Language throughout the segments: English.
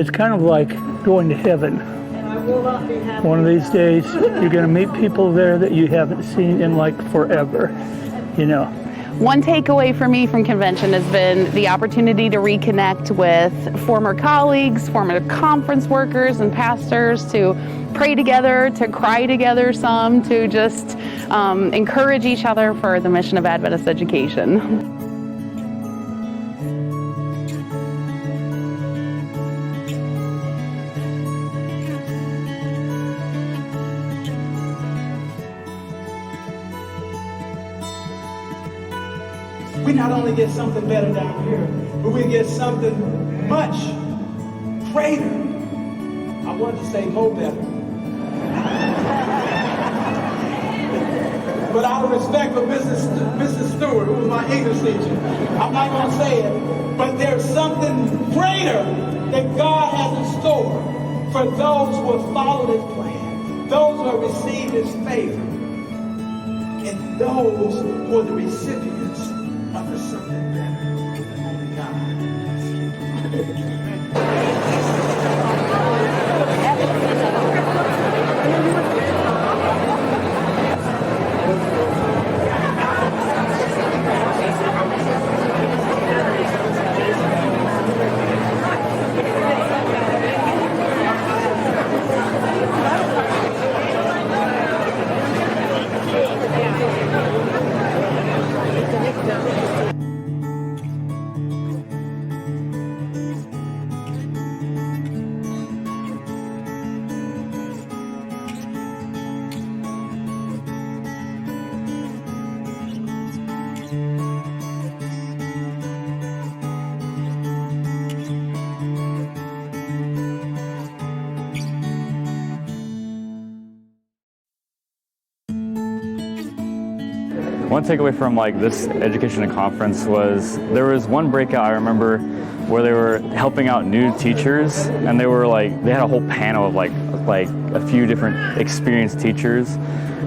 It's kind of like going to heaven. One of these days, you're going to meet people there that you haven't seen in like forever, you know. One takeaway for me from convention has been the opportunity to reconnect with former colleagues, former conference workers and pastors, to pray together, to cry together some, to just encourage each other for the mission of Adventist education. We not only get something better down here, but we get something much greater. I wanted to say more better. But out of respect for Mrs. Stewart, who was my English teacher, I'm not going to say it, but there's something greater that God has in store for those who have followed His plan, those who have received His favor, and those who are the recipients of the something better than only God. One takeaway from like this education and conference was there was one breakout I remember where they were helping out new teachers, and they had a whole panel of like a few different experienced teachers,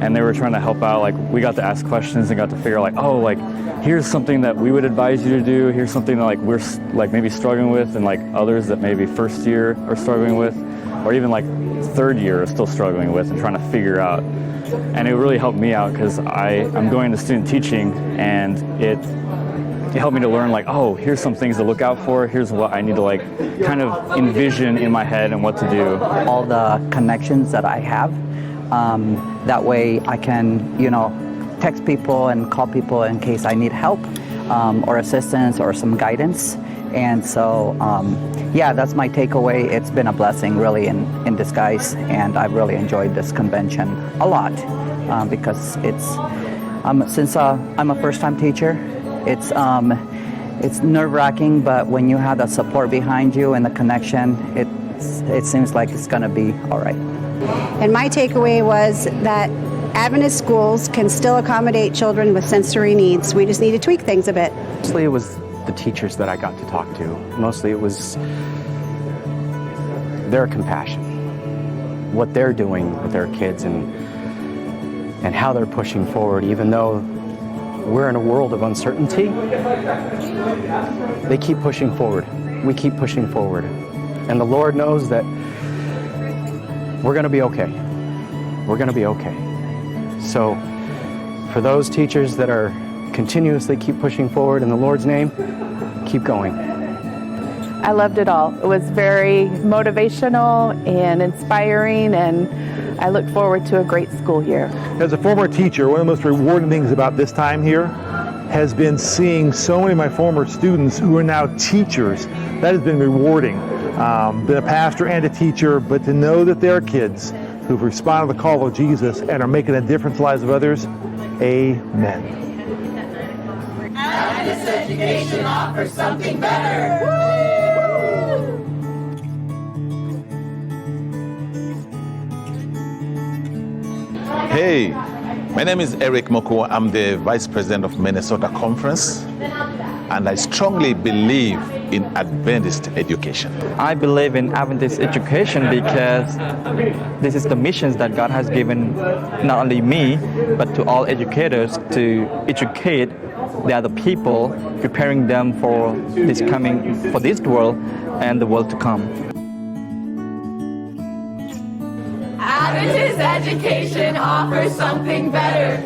and they were trying to help out. Like, we got to ask questions and got to figure out like, oh, like here's something that we would advise you to do, here's something that like we're like maybe struggling with, and like others that maybe first year are struggling with, or even like third year are still struggling with and trying to figure out. And it really helped me out because I'm going into student teaching, and it helped me to learn like, oh, here's some things to look out for, here's what I need to like kind of envision in my head and what to do. All the connections that I have, that way I can, you know, text people and call people in case I need help or assistance or some guidance. And so, yeah, that's my takeaway. It's been a blessing really in disguise, and I've really enjoyed this convention a lot because it's, since I'm a first-time teacher, it's nerve-wracking, but when you have the support behind you and the connection, it seems like it's going to be all right. And my takeaway was that Adventist schools can still accommodate children with sensory needs. We just need to tweak things a bit. Mostly it was the teachers that I got to talk to. Mostly it was their compassion, what they're doing with their kids, and how they're pushing forward. Even though we're in a world of uncertainty, they keep pushing forward. We keep pushing forward. And the Lord knows that we're going to be okay. We're going to be okay. So for those teachers that are continuously keep pushing forward in the Lord's name, keep going. I loved it all. It was very motivational and inspiring, and I look forward to a great school year. As a former teacher, one of the most rewarding things about this time here has been seeing so many of my former students who are now teachers. That has been rewarding. Been a pastor and a teacher, but to know that there are kids who've responded to the call of Jesus and are making a difference in the lives of others, amen. Adventist education offers something better. Hey, my name is Eric Moko. I'm the Vice President of Minnesota Conference, and I strongly believe in Adventist education. I believe in Adventist education because this is the missions that God has given not only me, but to all educators to educate the other people, preparing them for this world and the world to come. Adventist education offers something better.